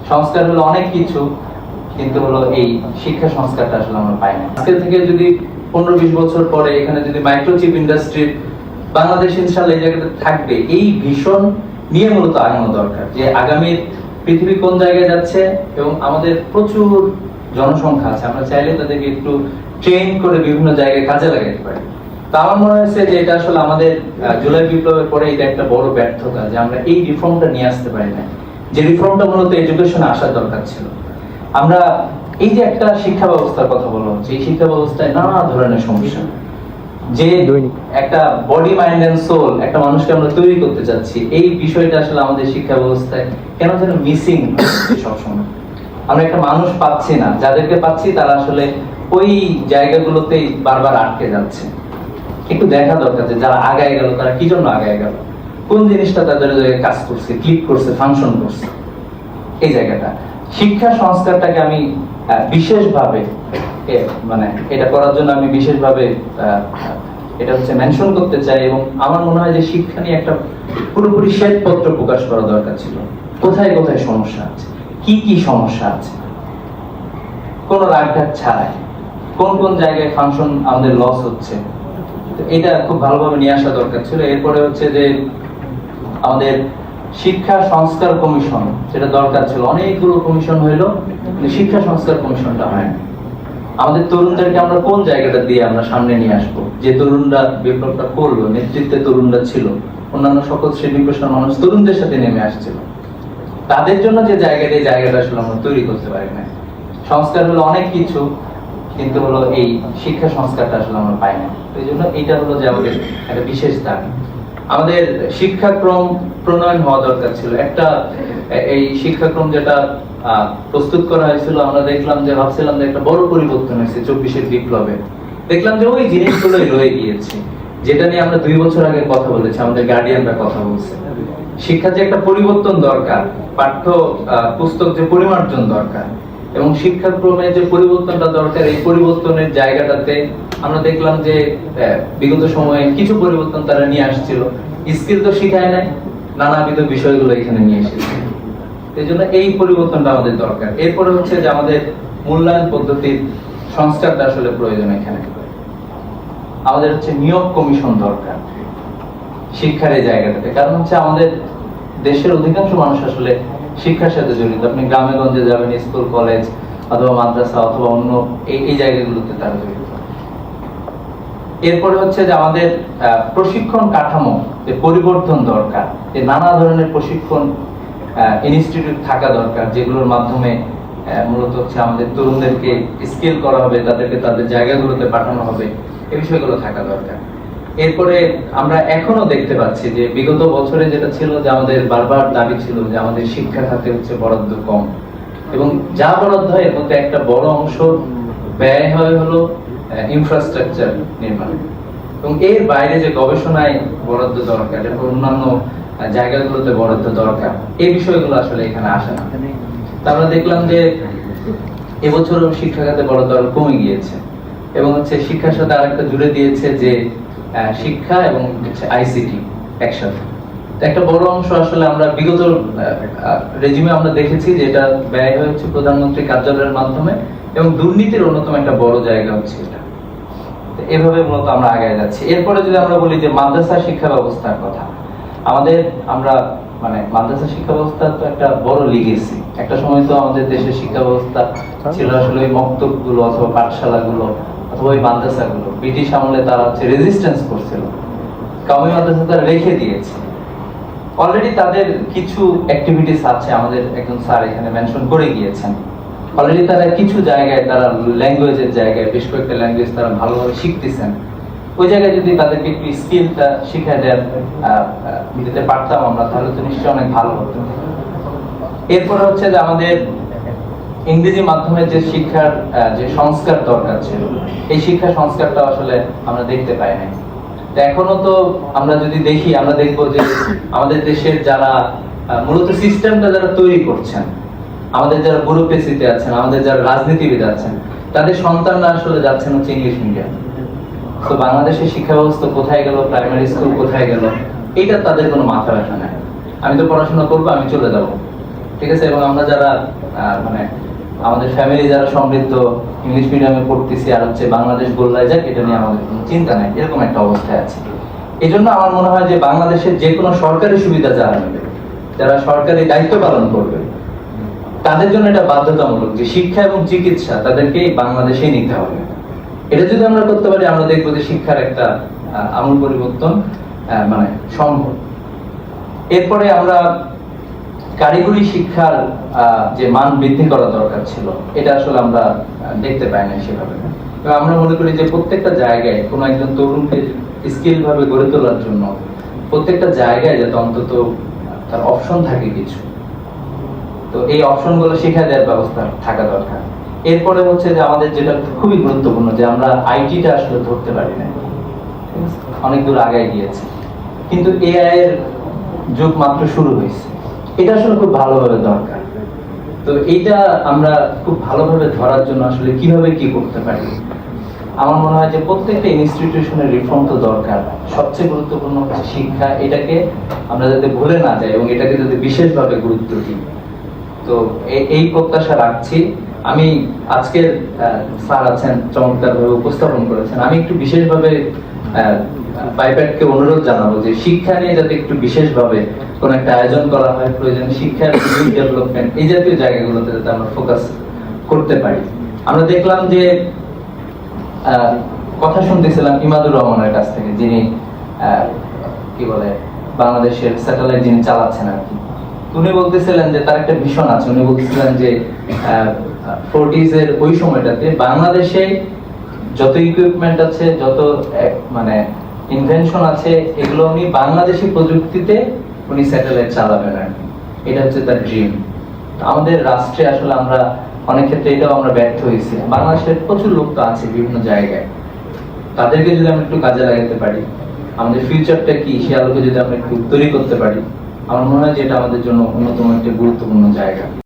সংস্কার হলো অনেক কিছু, কিন্তু হলো এই শিক্ষা সংস্কারটা আসলে আমরা পাই না। আজকে থেকে যদি 15-20 বছর পরে এখানে যদি মাইক্রোচিপ ইন্ডাস্ট্রি বাংলাদেশ ইনশাআল্লাহ এই জায়গাটা থাকবে, এই ভীষণ নিয়ে মূলত আগানো দরকার যে আগামী পৃথিবী কোন জায়গায় যাচ্ছে এবং আমাদের প্রচুর জনসংখ্যা আছে, আমরা চাইলে তাদেরকে একটু ট্রেন করে বিভিন্ন জায়গায় কাজে লাগাতে পারি। তো আমার মনে হয়েছে যে এটা আসলে আমাদের জুলাই বিপ্লবের পরে এটা একটা বড় ব্যর্থতা যে আমরা এই রিফর্মটা নিয়ে আসতে পারি না, যে রিফর্মটা মূলত এডুকেশনে আসার দরকার ছিল। আমরা এই যে একটা শিক্ষা ব্যবস্থার কথা বলা হচ্ছে, এই শিক্ষা ব্যবস্থায় নানা ধরনের সমস্যা, যে একটা বডি মাইন্ড এন্ড সোল একটা মানুষকে আমরা তৈরি করতে চাচ্ছি, এই বিষয়টা আসলে আমাদের শিক্ষা ব্যবস্থায় কেন যেন মিসিং সবসময়। আমরা একটা মানুষ পাচ্ছি না, যাদেরকে পাচ্ছি তারা আসলে ওই জায়গাগুলোতেই বারবার আটকে যাচ্ছে। একটু দেখা দরকার যে যারা আগায় গেল তারা কি জন্য আগায় গেল, কোন জিনিসটা তাদের কাজ করছে, ক্লিক করছে, ফাংশন করছে। এই জায়গাটা শিক্ষা সংস্কারটাকে আমি বিশেষভাবে মানে এটা করার জন্য আমি বিশেষভাবে এটা হচ্ছে মেনশন করতে চাই। এবং আমার মনে হয় যে শিক্ষা নিয়ে একটা পুরোপুরি শ্বেতপত্র প্রকাশ করা দরকার ছিল, কোথায় কোথায় সমস্যা আছে, কি কি সমস্যা আছে, কোন রাগঢাক ছাড়াই কোন কোন জায়গায় ফাংশন আমাদের লস হচ্ছে, এটা খুব ভালোভাবে নিয়ে আসা দরকার ছিল। এরপরে হচ্ছে যে আমাদের শিক্ষা সংস্কার কমিশন, যেটা দরকার ছিল, অনেকগুলো কমিশন হইলো, কিন্তু শিক্ষা সংস্কার কমিশনটা হয় না। আমাদের তরুণদেরকে আমরা কোন জায়গাটা দিয়ে আমরা সামনে নিয়ে আসবো, যে তরুণরা বিপ্লবটা করলো, নেতৃত্বে তরুণরা ছিল, অন্যান্য সকল শ্রেণী পেশার মানুষ তরুণদের সাথে নেমে আসছিল, তাদের জন্য যে জায়গাটা, এই জায়গাটা আসলে আমরা তৈরি করতে পারি না। সংস্কার হলো অনেক কিছু, কিন্তু হলো এই শিক্ষা সংস্কারটা আসলে আমরা পাই না। এই জন্য এইটা হলো যে আমাদের একটা বিশেষ দাবি। আমাদের শিক্ষাক্রম প্রণয়ন হওয়া দরকার ছিল। একটা এই শিক্ষাক্রম যেটা প্রস্তুত করা হয়েছিল, আমরা দেখলাম যে ভাবছিলাম যে একটা বড় পরিবর্তন হয়েছে 24-এর বিপ্লবে, দেখলাম যে ওই জিনিসগুলোই রয়ে গিয়েছে, যেটা নিয়ে আমরা 2 বছর আগে কথা বলেছি, আমাদের গার্ডিয়ানরা কথা বলছে। শিক্ষা যে একটা পরিবর্তন দরকার, পাঠ্য পুস্তক যে পরিমার্জন দরকার এবং শিক্ষাক্রমে যে পরিবর্তনটা দরকার, এই পরিবর্তনের জায়গাটাতে আমরা দেখলাম যে বিগত সময়ে কিছু পরিবর্তন তারা নিয়ে আসছিল, স্কিল তো শিখায় নাই, নানাবিধ বিষয়গুলো এখানে নিয়ে এসেছে। এই জন্য এই পরিবর্তনটা আমাদের দরকার। এরপরে হচ্ছে যে আমাদের মূল্যায়ন পদ্ধতির সংস্কারটা আসলে প্রয়োজন। এখানে আমাদের হচ্ছে নিয়োগ কমিশন দরকার শিক্ষার এই জায়গাটাতে, কারণ হচ্ছে আমাদের দেশের অধিকাংশ মানুষ আসলে শিক্ষার সাথে জড়িত। আপনি গ্রামে গঞ্জে যাবেন, স্কুল কলেজ অথবা মাদ্রাসা অথবা অন্য এই জায়গাগুলোতে তারা জড়িত। এরপরে হচ্ছে যে আমাদের প্রশিক্ষণ কাঠামো যে পরিবর্তন দরকার, যে নানা ধরনের প্রশিক্ষণ ইনস্টিটিউট থাকা দরকার, যেগুলোর মাধ্যমে মূলত হচ্ছে আমাদের তরুণদেরকে স্কিল করা হবে, তাদেরকে তাদের জায়গাগুলোতে পাঠানো হবে, এই বিষয়গুলো থাকা দরকার। এরপরে আমরা এখনো দেখতে পাচ্ছি যে বিগত বছরে যেটা ছিল যে আমাদের বারবার দাবি ছিল যে আমাদের শিক্ষা খাতে হচ্ছে বরাদ্দ কম, এবং যা বরাদ্দ হয় এর মধ্যে একটা বড় অংশ ব্যয় হয় হলো ইনফ্রাস্ট্রাকচার নির্মাণ, এবং এর বাইরে যে গবেষণায় বরাদ্দ দরকার এবং অন্যান্য জায়গাগুলোতে বরাদ্দ দরকার, এই বিষয়গুলো আসলে এখানে আসে না। তা আমরা দেখলাম যে এবছরও শিক্ষা খাতে বরাদ্দ আরো কমে গিয়েছে, এবং হচ্ছে শিক্ষার সাথে আরেকটা জুড়ে দিয়েছে যে শিক্ষা এবং হচ্ছে আইসিটি একসাথে। একটা বড় অংশ আসলে আমরা বিগত রেজিমে আমরা দেখেছি যে এটা ব্যয় হচ্ছে প্রধানমন্ত্রী কার্যালয়ের মাধ্যমে, এবং দুর্নীতির অন্যতম একটা বড় জায়গা হচ্ছে এটা। এভাবে মূলত আমরা আগে যাচ্ছি। এরপরে যদি আমরা বলি যে মাদ্রাসা শিক্ষা ব্যবস্থার কথা, আমাদের আমরা মানে মাদ্রাসা শিক্ষা ব্যবস্থা তো একটা বড় লিগেসি। একটা সময় তো আমাদের দেশের শিক্ষা ব্যবস্থা ছিল আসলে ওই মক্তবগুলো অথবা পাঠশালাগুলো অথবা ওই মাদ্রাসাগুলো, ব্রিটিশ আমলে তারা হচ্ছে রেজিস্ট্যান্স করছিল, কওমি মাদ্রাসা তারা রেখে দিয়েছে। অলরেডি তাদের কিছু অ্যাক্টিভিটিস আছে, আমাদের একজন স্যার এখানে মেনশন করে গিয়েছেন। অলরেডি তারা কিছু জায়গায় তারা ল্যাঙ্গুয়েজের জায়গায় বেশ কয়েকটা ল্যাঙ্গুয়েজ তারা ভালোভাবে শিখতেছেন। ওই জায়গায় যদি তাদেরকে একটু স্কিলটা শিখায় দিতে পারতাম আমরা, তাহলে তো নিশ্চয়ই অনেক ভালো হতো। এরপরে হচ্ছে যে আমাদের ইংরেজি মাধ্যমে যে শিক্ষার যে সংস্কার দরকার ছিল, এই শিক্ষা সংস্কারটা আসলে আমরা দেখতে পাই নাই। এখনো তো আমরা যদি দেখি, আমরা দেখবো যে আমাদের দেশের যারা মূলত সিস্টেমটা যারা তৈরি করছেন, আমাদের যারা ব্যুরোক্রেসিতে আছেন, আমাদের যারা রাজনীতিবিদ আছেন, তাদের সন্তানরা আসলে যাচ্ছেন হচ্ছে ইংলিশ মিডিয়াম। তো বাংলাদেশের শিক্ষা ব্যবস্থা কোথায় গেল, প্রাইমারি স্কুল কোথায় গেল, এটা তাদের কোনো মাথা ব্যথা নাই। আমি তো পড়াশোনা করবো, আমি চলে যাবো, ঠিক আছে, এবং আমরা যারা মানে আমাদের ফ্যামিলি যারা সমৃদ্ধ, ইংলিশ মিডিয়ামে পড়তেছি, আর হচ্ছে বাংলাদেশ গোল্লায় যাক এটা নিয়ে আমাদের কোনো চিন্তা নাই, এরকম একটা অবস্থায় আছে। এই জন্য আমার মনে হয় যে বাংলাদেশের যে কোনো সরকারি সুবিধা যারা নেবে, যারা সরকারি দায়িত্ব পালন করবে, তাদের জন্য এটা বাধ্যতামূলক যে শিক্ষা এবং চিকিৎসা তাদেরকে বাংলাদেশেই নিতে হবে। এটা যদি আমরা করতে পারি, আমরা দেখবো যে শিক্ষার একটা আমূল পরিবর্তন মানে সম্ভব। এরপরে আমরা কারিগরি শিক্ষার যে মান বৃদ্ধি করা দরকার ছিল, এটা আসলে আমরা দেখতে পাই না সেভাবে। আমরা মনে করি যে প্রত্যেকটা জায়গায় কোনো একজন তরুণকে স্কিল ভাবে গড়ে তোলার জন্য প্রত্যেকটা জায়গায় যাতে অন্তত তার অপশন থাকে কিছু, তো এই অপশন গুলো শিক্ষা দেওয়ার ব্যবস্থা থাকা দরকার। এরপরে হচ্ছে যে আমাদের যেটা খুবই গুরুত্বপূর্ণ, যে আমরা আইটিটা আসলে ধরতে পারি না, অনেক দূর আগে গিয়েছে, কিন্তু এআই এর যুগ মাত্র শুরু হয়েছে, এটা আসলে খুব ভালোভাবে দরকার। তো এইটা আমরা খুব ভালোভাবে ধরার জন্য আসলে কিভাবে কি করতে পারি, আমার মনে হয় যে প্রত্যেকটা ইনস্টিটিউশনের রিফর্ম তো দরকার। সবচেয়ে গুরুত্বপূর্ণ হচ্ছে শিক্ষা, এটাকে আমরা যাতে ভুলে না যাই এবং এটাকে যদি বিশেষভাবে গুরুত্ব দিই। তো এই প্রত্যাশা রাখছি। আমি আজকের স্যার আছেন, চমৎকারভাবে উপস্থাপন করেছেন। আমি একটু বিশেষভাবে পাইপ্যাডকে অনুরোধ জানাবো যে শিক্ষা নিয়ে যাতে একটু বিশেষভাবে কোন একটা আয়োজন করা হয়, প্রয়োজনে শিক্ষার ডেভেলপমেন্ট এই জাতীয় জায়গাগুলোতে যাতে আমরা ফোকাস করতে পারি। আমরা দেখলাম যে কথা শুনতেছিলাম ইমাদুর রহমানের কাছ থেকে, যিনি কি বলে বাংলাদেশের স্যাটেলাইট যিনি চালাচ্ছেন আর কি। উনি বলতেছিলেন যে তার একটা ভিশন আছে। উনি বলতেছিলেন যে 40s এর ওই সময়টাতে বাংলাদেশে যত ইকুইপমেন্ট আছে, যত মানে ইনভেনশন আছে, এগুলো উনি বাংলাদেশি প্রযুক্তিতে উনি স্যাটেলাইট চালাবেন আর কি। এটা হচ্ছে তার ড্রিম। আমাদের রাষ্ট্রে আসলে আমরা অনেক ক্ষেত্রে এটাও আমরা ব্যর্থ হয়েছি। বাংলাদেশের প্রচুর লোক তো আছে বিভিন্ন জায়গায়, তাদেরকে যদি আমরা একটু কাজে লাগাতে পারি, আমাদের ফিউচারটা কি সে আলোকে যদি আমরা একটু তৈরি করতে পারি, আমার মনে হয় যে এটা আমাদের জন্য অন্যতম একটা গুরুত্বপূর্ণ জায়গা।